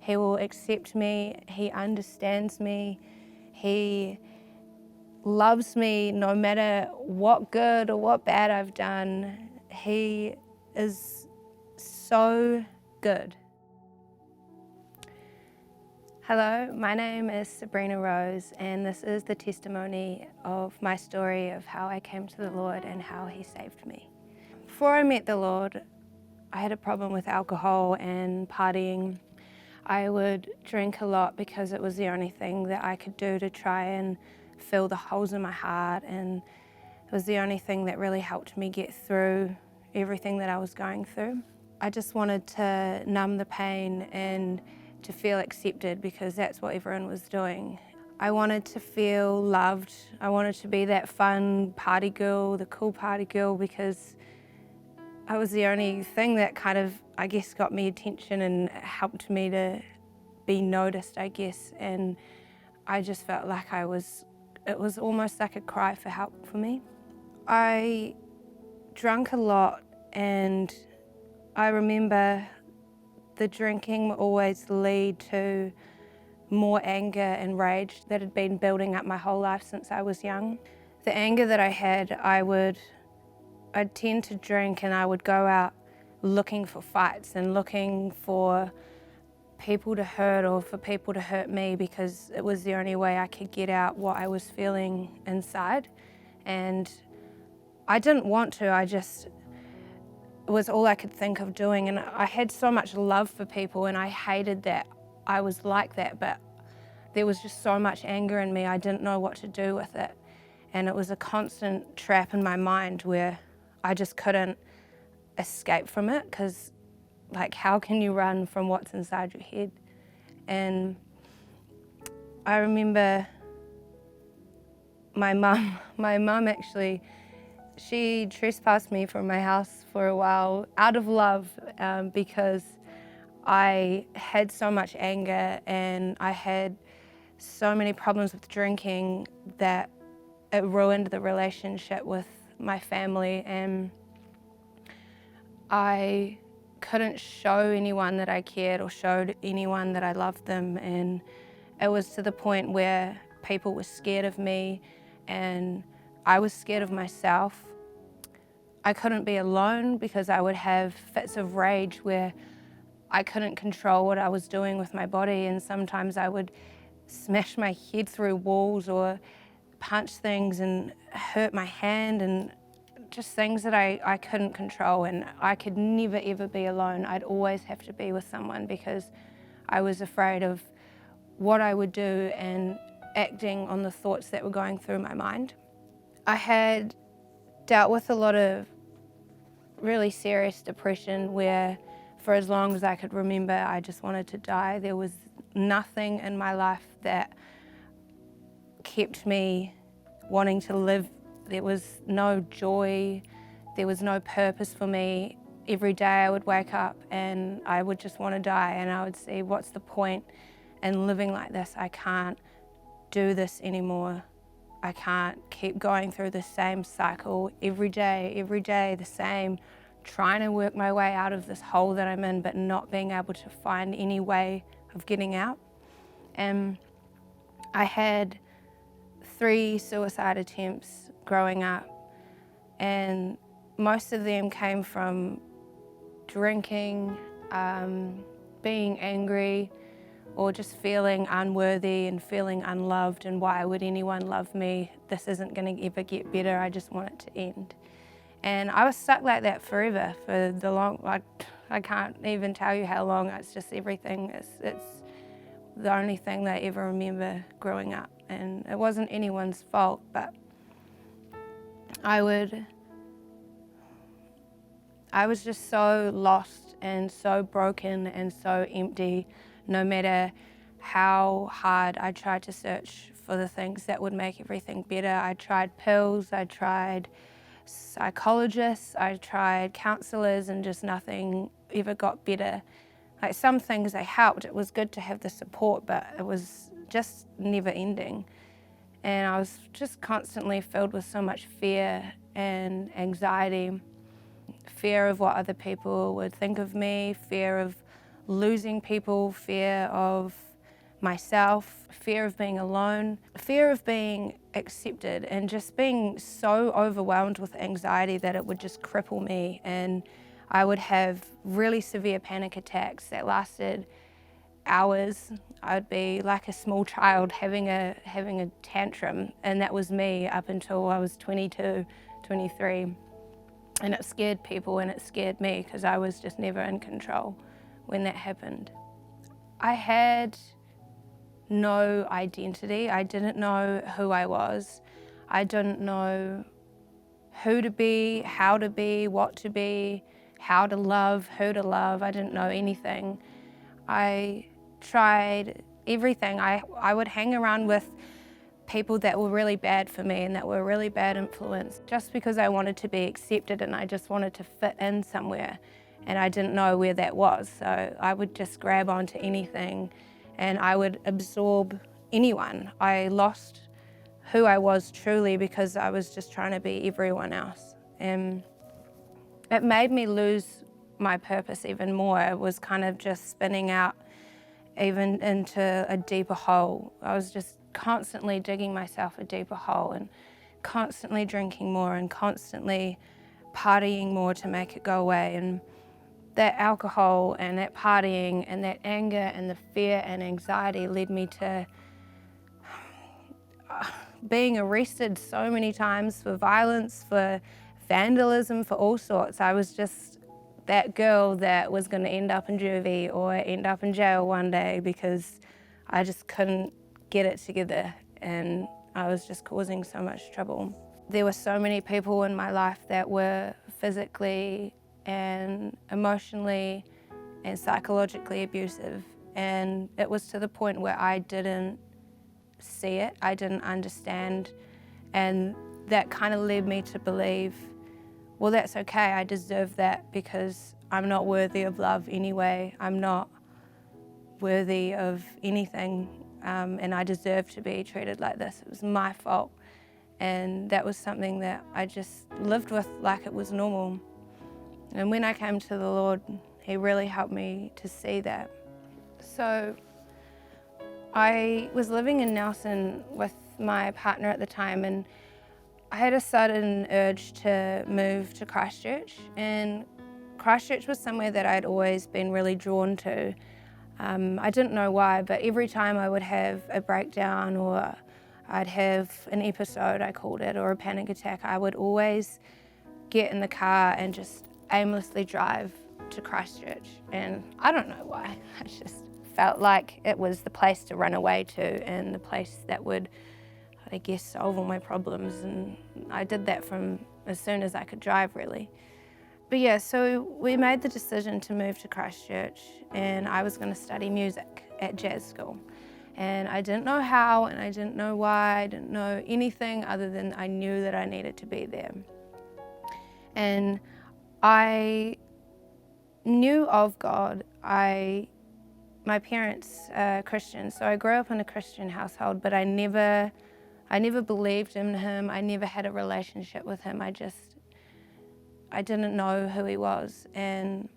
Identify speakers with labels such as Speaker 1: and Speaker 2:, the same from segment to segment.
Speaker 1: He will accept me. He understands me. He loves me no matter what good or what bad I've done. He is so good. Hello, my name is Sabrina Rose, and this is the testimony of my story of how I came to the Lord and how He saved me. Before I met the Lord, I had a problem with alcohol and partying. I would drink a lot because it was the only thing that I could do to try and fill the holes in my heart, and it was the only thing that really helped me get through everything that I was going through. I just wanted to numb the pain and to feel accepted because that's what everyone was doing. I wanted to feel loved. I wanted to be that fun party girl, the cool party girl, because I was the only thing that kind of, I guess, got me attention and helped me to be noticed, I guess. And I just felt like it was almost like a cry for help for me. I drank a lot, and I remember the drinking would always lead to more anger and rage that had been building up my whole life since I was young. The anger that I had, I'd tend to drink and I would go out looking for fights and looking for people to hurt or for people to hurt me, because it was the only way I could get out what I was feeling inside. And I didn't want to, it was all I could think of doing. And I had so much love for people, and I hated that I was like that, but there was just so much anger in me, I didn't know what to do with it. And it was a constant trap in my mind where I just couldn't escape from it, because like, how can you run from what's inside your head? And I remember my mum actually, she trespassed me from my house for a while out of love, because I had so much anger and I had so many problems with drinking that it ruined the relationship with my family, and I couldn't show anyone that I cared or showed anyone that I loved them. And it was to the point where people were scared of me and I was scared of myself. I couldn't be alone because I would have fits of rage where I couldn't control what I was doing with my body, and sometimes I would smash my head through walls or punch things and hurt my hand, and just things that I couldn't control. And I could never ever be alone. I'd always have to be with someone because I was afraid of what I would do and acting on the thoughts that were going through my mind. I had dealt with a lot of really serious depression where for as long as I could remember, I just wanted to die. There was nothing in my life that kept me wanting to live. There was no joy, there was no purpose for me. Every day I would wake up and I would just want to die, and I would say, what's the point in living like this? I can't do this anymore. I can't keep going through the same cycle every day the same, trying to work my way out of this hole that I'm in, but not being able to find any way of getting out. And I had 3 suicide attempts growing up, and most of them came from drinking, being angry, or just feeling unworthy and feeling unloved, and why would anyone love me? This isn't going to ever get better, I just want it to end. And I was stuck like that forever, for the long, I can't even tell you how long. It's just everything, it's the only thing that I ever remember growing up. And it wasn't anyone's fault, but I was just so lost and so broken and so empty. No matter how hard I tried to search for the things that would make everything better. I tried pills, I tried psychologists, I tried counselors, and just nothing ever got better. Like, some things they helped, it was good to have the support, but it was just never ending. And I was just constantly filled with so much fear and anxiety. Fear of what other people would think of me, fear of losing people, fear of myself, fear of being alone, fear of being accepted, and just being so overwhelmed with anxiety that it would just cripple me, and I would have really severe panic attacks that lasted hours. I'd be like a small child having a tantrum, and that was me up until I was 22, 23. And it scared people and it scared me because I was just never in control when that happened. I had no identity. I didn't know who I was. I didn't know who to be, how to be, what to be, how to love, who to love. I didn't know anything. I tried everything. I would hang around with people that were really bad for me and that were really bad influence just because I wanted to be accepted and I just wanted to fit in somewhere, and I didn't know where that was. So I would just grab onto anything and I would absorb anyone. I lost who I was truly because I was just trying to be everyone else, and it made me lose my purpose even more. It was kind of just spinning out even into a deeper hole. I was just constantly digging myself a deeper hole and constantly drinking more and constantly partying more to make it go away. And that alcohol and that partying and that anger and the fear and anxiety led me to being arrested so many times for violence, for vandalism, for all sorts. I was just that girl that was going to end up in juvie or end up in jail one day because I just couldn't get it together and I was just causing so much trouble. There were so many people in my life that were physically and emotionally and psychologically abusive, and it was to the point where I didn't see it, I didn't understand, and that kind of led me to believe, well, that's okay, I deserve that because I'm not worthy of love anyway, I'm not worthy of anything, and I deserve to be treated like this. It was my fault, and that was something that I just lived with like it was normal. And when I came to the Lord, He really helped me to see that. So I was living in Nelson with my partner at the time, and I had a sudden urge to move to Christchurch, and Christchurch was somewhere that I'd always been really drawn to. I didn't know why, but every time I would have a breakdown or I'd have an episode, I called it, or a panic attack, I would always get in the car and just aimlessly drive to Christchurch. And I don't know why, I just felt like it was the place to run away to and the place that would, I guess, solve all my problems. And I did that from as soon as I could drive, really. But yeah, so we made the decision to move to Christchurch, and I was going to study music at jazz school. And I didn't know how, and I didn't know why, I didn't know anything other than I knew that I needed to be there. And I knew of God. My parents are Christian, so I grew up in a Christian household, but I never believed in Him. I never had a relationship with Him. I didn't know who He was. And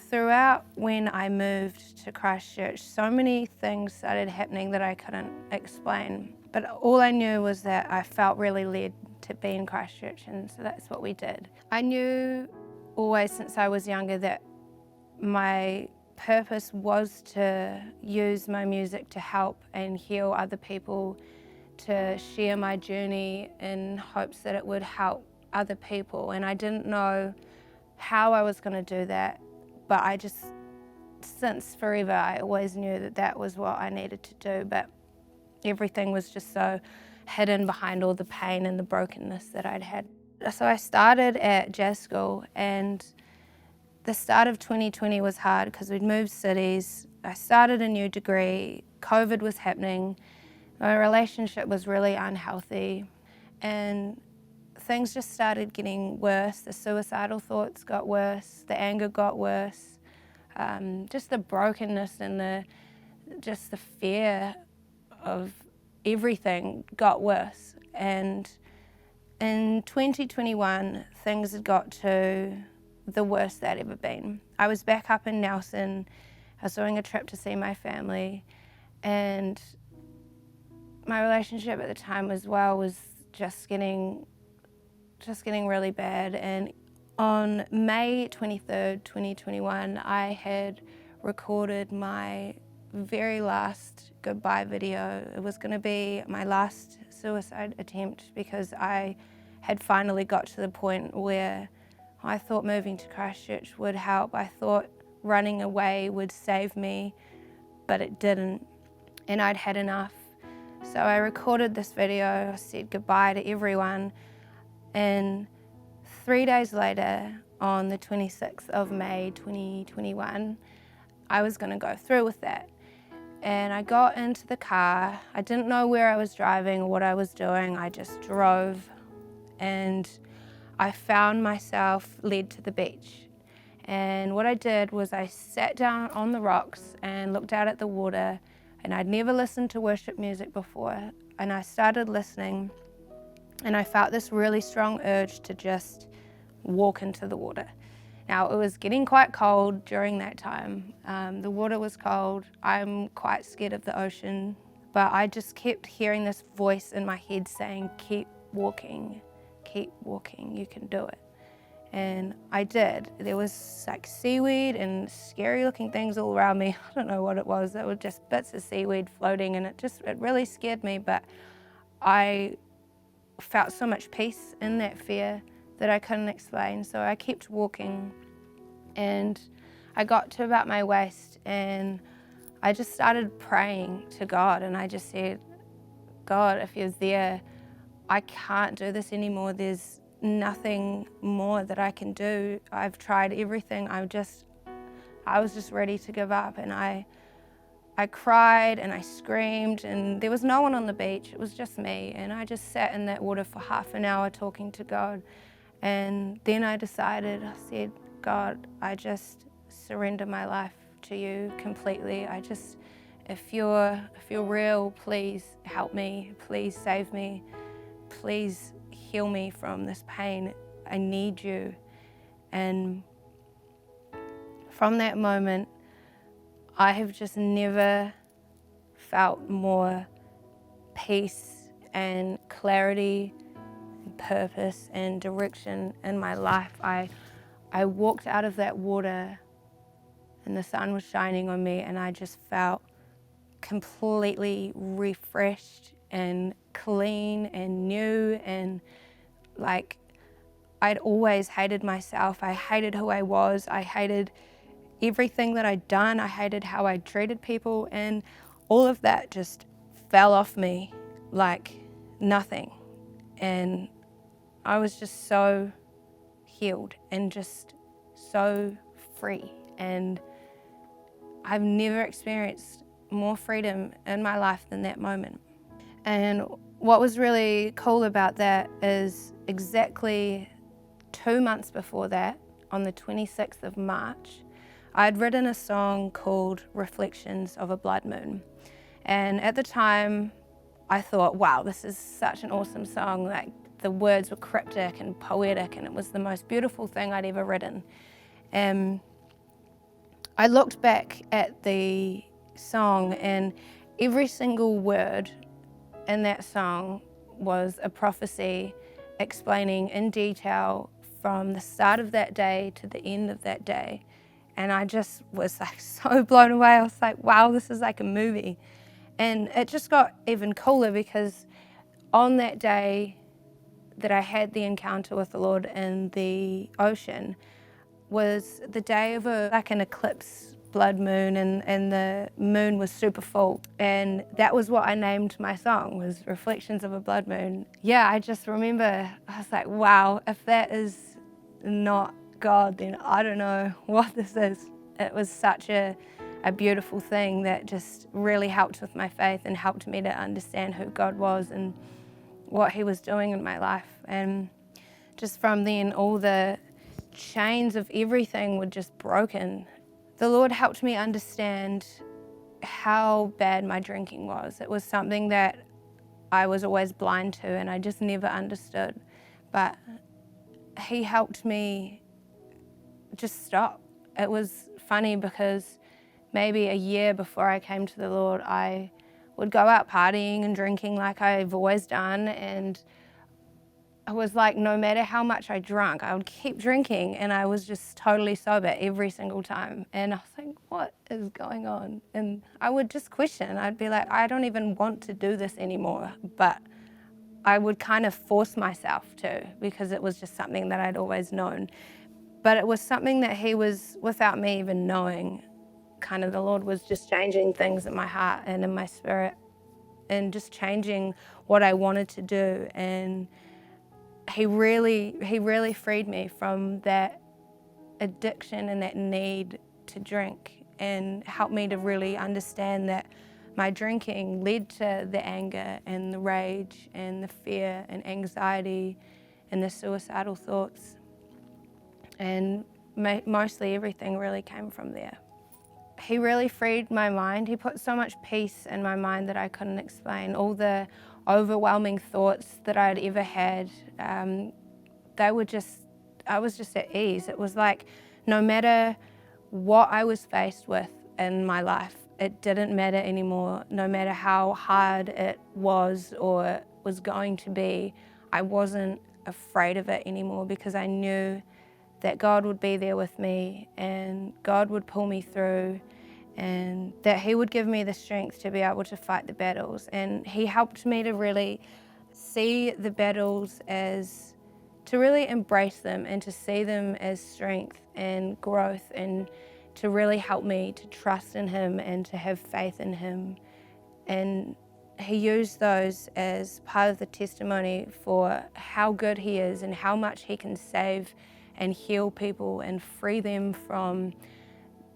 Speaker 1: throughout when I moved to Christchurch, so many things started happening that I couldn't explain. But all I knew was that I felt really led to be in Christchurch, and so that's what we did. I knew always since I was younger that my purpose was to use my music to help and heal other people, to share my journey in hopes that it would help other people. And I didn't know how I was going to do that, but I just, since forever, I always knew that that was what I needed to do, but everything was just so hidden behind all the pain and the brokenness that I'd had. So I started at jazz school, and the start of 2020 was hard because we'd moved cities. I started a new degree, COVID was happening, my relationship was really unhealthy, and things just started getting worse. The suicidal thoughts got worse, the anger got worse, just the brokenness and just the fear of everything got worse. And in 2021, things had got to the worst that I'd ever been. I was back up in Nelson. I was doing a trip to see my family, and my relationship at the time as well was just getting really bad. And on May 23rd, 2021, I had recorded my very last goodbye video. It was going to be my last suicide attempt because I had finally got to the point where I thought moving to Christchurch would help. I thought running away would save me, but it didn't, and I'd had enough. So I recorded this video. I said goodbye to everyone, and 3 days later, on the 26th of May 2021, I was going to go through with that. And I got into the car. I didn't know where I was driving or what I was doing. I just drove, and I found myself led to the beach. And what I did was I sat down on the rocks and looked out at the water, and I'd never listened to worship music before. And I started listening, and I felt this really strong urge to just walk into the water. Now, it was getting quite cold during that time. The water was cold. I'm quite scared of the ocean, but I just kept hearing this voice in my head saying, keep walking, you can do it. And I did. There was like seaweed and scary looking things all around me. I don't know what it was. There were just bits of seaweed floating, and it really scared me, but I felt so much peace in that fear that I couldn't explain. So I kept walking, and I got to about my waist, and I just started praying to God, and I just said, God, if you're there, I can't do this anymore. There's nothing more that I can do. I've tried everything. I was just ready to give up, and I cried and I screamed, and there was no one on the beach. It was just me, and I just sat in that water for half an hour talking to God. And then I decided, I said, God, I just surrender my life to you completely. If you're real, please help me, please save me, please heal me from this pain. I need you. And from that moment, I have just never felt more peace and clarity and purpose and direction in my life. I walked out of that water, and the sun was shining on me, and I just felt completely refreshed and clean and new, and like I'd always hated myself. I hated who I was. I hated everything that I'd done. I hated how I treated people, and all of that just fell off me like nothing. And I was just so healed and just so free, and I've never experienced more freedom in my life than that moment. And what was really cool about that is exactly 2 months before that, on the 26th of March, I'd written a song called Reflections of a Blood Moon. And at the time, I thought, wow, this is such an awesome song. Like, the words were cryptic and poetic, and it was the most beautiful thing I'd ever written. And I looked back at the song, and every single word in that song was a prophecy explaining in detail from the start of that day to the end of that day. And I just was like so blown away. I was like, wow, this is like a movie. And it just got even cooler because on that day that I had the encounter with the Lord in the ocean was the day of an eclipse blood moon, and the moon was super full. And that was what I named my song, was Reflections of a Blood Moon. Yeah, I just remember, I was like, wow, if that is not God, then I don't know what this is. It was such a beautiful thing that just really helped with my faith and helped me to understand who God was and what he was doing in my life. And just from then, all the chains of everything were just broken. The Lord helped me understand how bad my drinking was. It was something that I was always blind to, and I just never understood. But he helped me just stop. It was funny because maybe a year before I came to the Lord, I would go out partying and drinking like I've always done, and I was like, no matter how much I drank, I would keep drinking, and I was just totally sober every single time. And I was like, what is going on? And I would just question. I'd be like, I don't even want to do this anymore. But I would kind of force myself to, because it was just something that I'd always known. But it was something that he was, without me even knowing, kind of the Lord was just changing things in my heart and in my spirit, and just changing what I wanted to do. And he really freed me from that addiction and that need to drink, and helped me to really understand that my drinking led to the anger and the rage and the fear and anxiety and the suicidal thoughts. And mostly everything really came from there. He really freed my mind. He put so much peace in my mind that I couldn't explain. All the overwhelming thoughts that I'd ever had, I was just at ease. It was like no matter what I was faced with in my life, it didn't matter anymore. No matter how hard it was or was going to be, I wasn't afraid of it anymore, because I knew that God would be there with me, and God would pull me through, and that he would give me the strength to be able to fight the battles. And he helped me to really see the battles as, to really embrace them and to see them as strength and growth, and to really help me to trust in him and to have faith in him. And he used those as part of the testimony for how good he is and how much he can save and heal people and free them from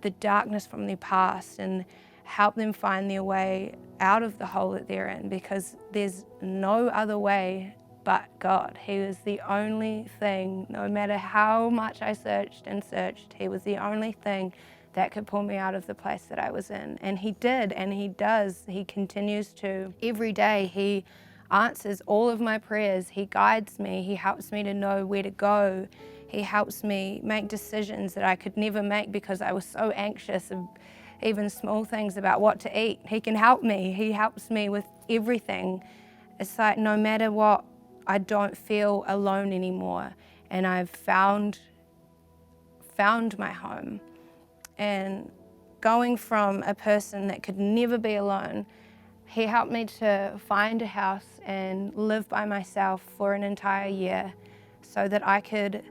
Speaker 1: the darkness from their past, and help them find their way out of the hole that they're in, because there's no other way but God. He was the only thing, no matter how much I searched and searched, he was the only thing that could pull me out of the place that I was in. And he did, and he does. He continues to. Every day he answers all of my prayers. He guides me. He helps me to know where to go. He helps me make decisions that I could never make because I was so anxious of even small things about what to eat. He can help me. He helps me with everything. It's like no matter what, I don't feel alone anymore. And I've found my home. And going from a person that could never be alone, he helped me to find a house and live by myself for an entire year, so that I could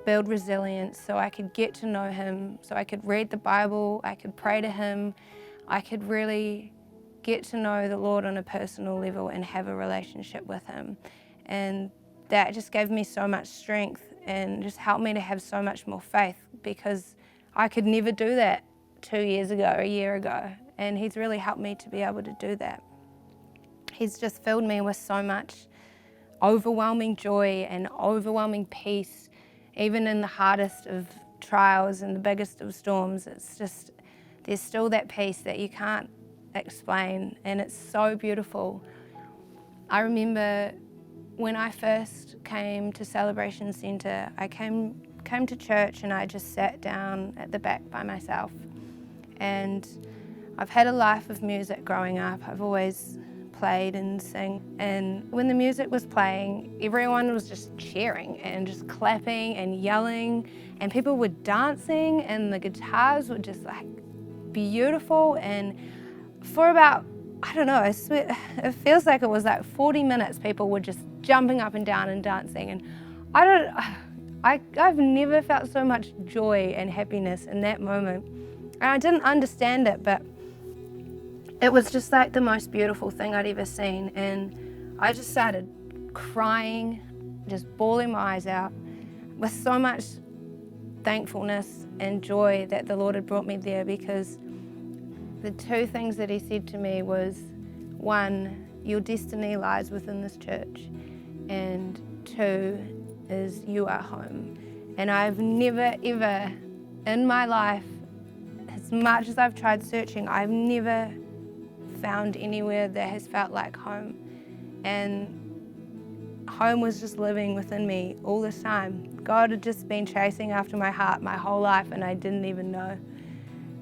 Speaker 1: build resilience, so I could get to know him, so I could read the Bible, I could pray to him, I could really get to know the Lord on a personal level and have a relationship with him. And that just gave me so much strength and just helped me to have so much more faith, because I could never do that 2 years ago, a year ago. And he's really helped me to be able to do that. He's just filled me with so much overwhelming joy and overwhelming peace, even in the hardest of trials and the biggest of storms. It's just, there's still that peace that you can't explain, and it's so beautiful. I remember when I first came to Celebration Centre, I came to church and I just sat down at the back by myself. And I've had a life of music growing up. I've always played and sang. And when the music was playing, everyone was just cheering and just clapping and yelling, and people were dancing, and the guitars were just like beautiful. And for about, I don't know, I swear, it feels like it was like 40 minutes, people were just jumping up and down and dancing. And I've never felt so much joy and happiness in that moment. And I didn't understand it, but it was just like the most beautiful thing I'd ever seen. And I just started crying, just bawling my eyes out with so much thankfulness and joy that the Lord had brought me there, because the two things that he said to me was, one, your destiny lies within this church, and two is you are home. And I've never ever in my life, as much as I've tried searching, I've never found anywhere that has felt like home. And home was just living within me all this time. God had just been chasing after my heart my whole life, and I didn't even know.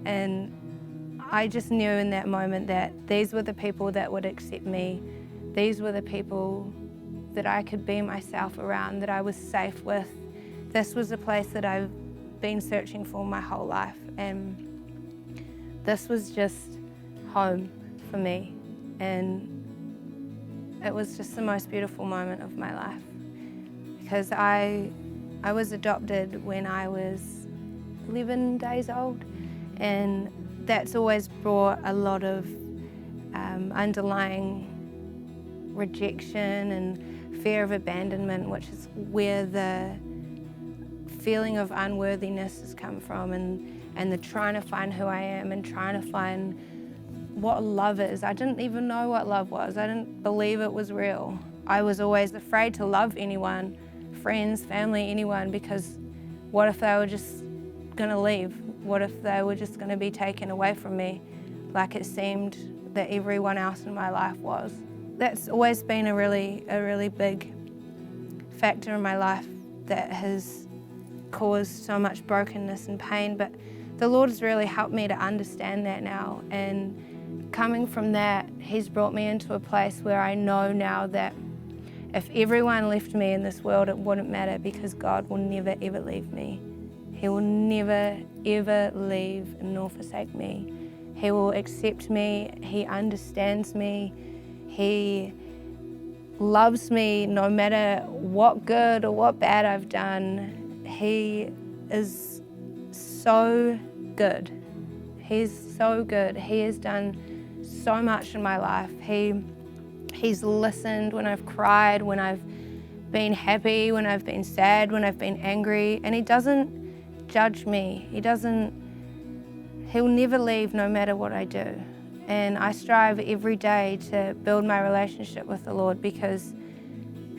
Speaker 1: And I just knew in that moment that these were the people that would accept me. These were the people that I could be myself around, that I was safe with. This was a place that I've been searching for my whole life, and this was just home for me. And it was just the most beautiful moment of my life, because I was adopted when I was 11 days old, and that's always brought a lot of underlying rejection and fear of abandonment, which is where the feeling of unworthiness has come from, and the trying to find who I am and trying to find what love is. I didn't even know what love was. I didn't believe it was real. I was always afraid to love anyone, friends, family, anyone, because what if they were just going to leave? What if they were just going to be taken away from me, like it seemed that everyone else in my life was? That's always been a really big factor in my life that has caused so much brokenness and pain. But the Lord has really helped me to understand that now, and coming from that, He's brought me into a place where I know now that if everyone left me in this world, it wouldn't matter, because God will never ever leave me. He will never ever leave nor forsake me. He will accept me. He understands me. He loves me no matter what good or what bad I've done. He is so good. He's so good. He has done so much in my life. He's listened when I've cried, when I've been happy, when I've been sad, when I've been angry, and He doesn't judge me. He'll never leave no matter what I do. And I strive every day to build my relationship with the Lord, because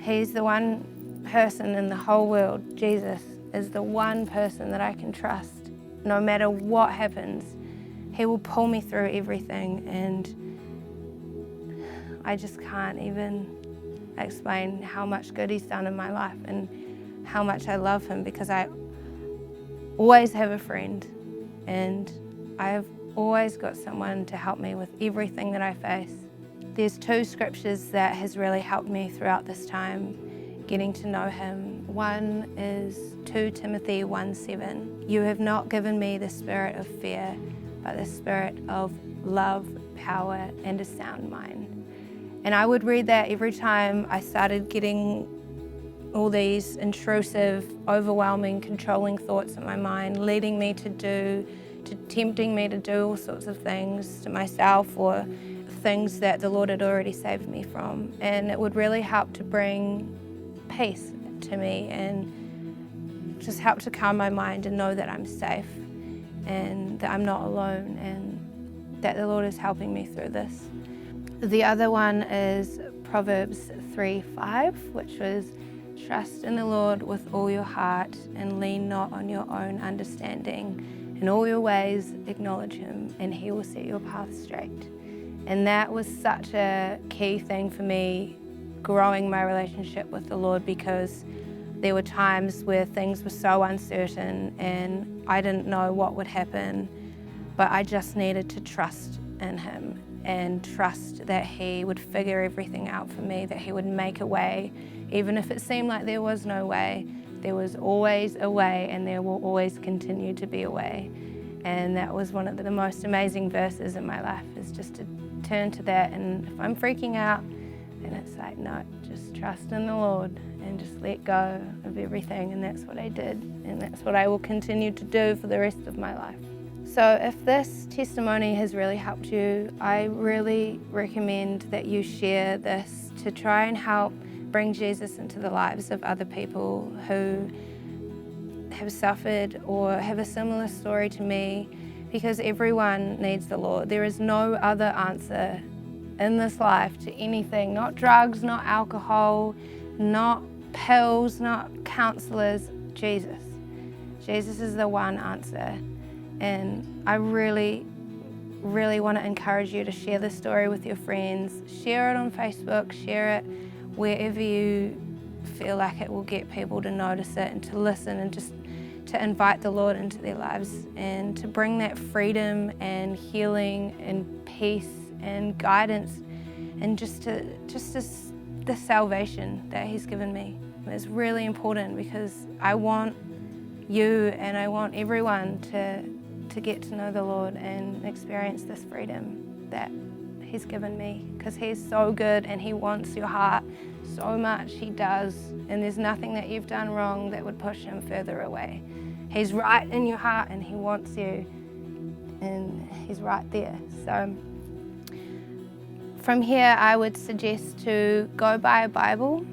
Speaker 1: He's the one person in the whole world. Jesus is the one person that I can trust. No matter what happens, He will pull me through everything, and I just can't even explain how much good He's done in my life and how much I love Him, because I always have a friend, and I have always got someone to help me with everything that I face. There's two scriptures that has really helped me throughout this time getting to know Him. One is 2 Timothy 1:7. You have not given me the spirit of fear, but the spirit of love, power, and a sound mind. And I would read that every time I started getting all these intrusive, overwhelming, controlling thoughts in my mind, leading me to tempting me to do all sorts of things to myself, or things that the Lord had already saved me from. And it would really help to bring peace to me and just help to calm my mind and know that I'm safe and that I'm not alone, and that the Lord is helping me through this. The other one is Proverbs 3:5, which was, trust in the Lord with all your heart and lean not on your own understanding. In all your ways acknowledge Him, and He will set your path straight. And that was such a key thing for me growing my relationship with the Lord, because there were times where things were so uncertain and I didn't know what would happen, but I just needed to trust in Him and trust that He would figure everything out for me, that He would make a way. Even if it seemed like there was no way, there was always a way, and there will always continue to be a way. And that was one of the most amazing verses in my life, is just to turn to that. And if I'm freaking out, then it's like, no, just trust in the Lord and just let go of everything. And that's what I did, and that's what I will continue to do for the rest of my life. So if this testimony has really helped you, I really recommend that you share this to try and help bring Jesus into the lives of other people who have suffered or have a similar story to me, because everyone needs the Lord. There is no other answer in this life to anything, not drugs, not alcohol, not pills, not counselors, Jesus. Jesus is the one answer. And I really want to encourage you to share this story with your friends. Share it on Facebook, share it wherever you feel like it will get people to notice it and to listen and just to invite the Lord into their lives and to bring that freedom and healing and peace and guidance and just the salvation that He's given me. It's really important because I want you and I want everyone to get to know the Lord and experience this freedom that He's given me, because He's so good and He wants your heart so much. He does, and there's nothing that you've done wrong that would push Him further away. He's right in your heart and He wants you, and He's right there. So from here I would suggest to go buy a Bible,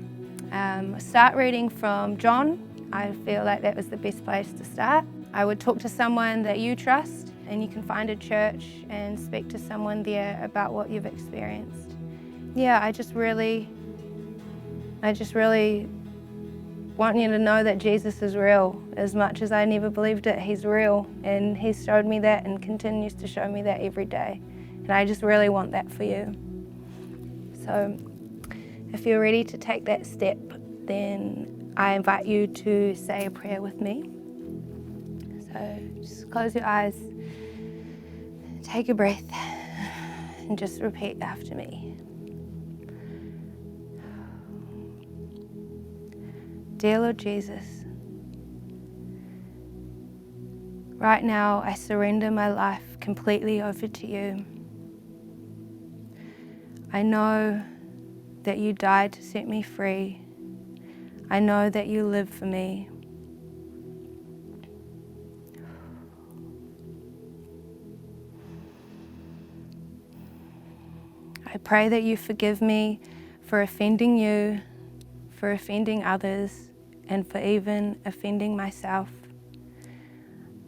Speaker 1: start reading from John. I feel like that was the best place to start. I would talk to someone that you trust, and you can find a church and speak to someone there about what you've experienced. Yeah, I just really want you to know that Jesus is real. As much as I never believed it, He's real, and He's showed me that and continues to show me that every day. And I just really want that for you. So if you're ready to take that step, then I invite you to say a prayer with me. So just close your eyes, take a breath, and just repeat after me. Dear Lord Jesus, right now I surrender my life completely over to you. I know that you died to set me free. I know that you live for me. I pray that you forgive me for offending you, for offending others, and for even offending myself.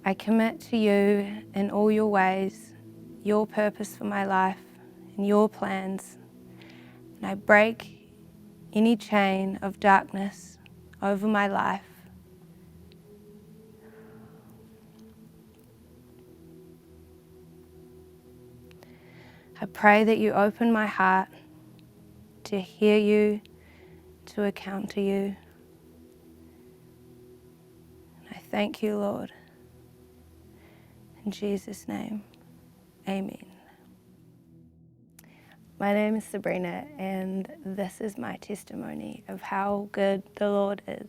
Speaker 1: I commit to you in all your ways, your purpose for my life, and your plans. And I break any chain of darkness over my life. I pray that you open my heart to hear you, to encounter you. And I thank you, Lord. In Jesus' name, amen. My name is Sabrina, and this is my testimony of how good the Lord is.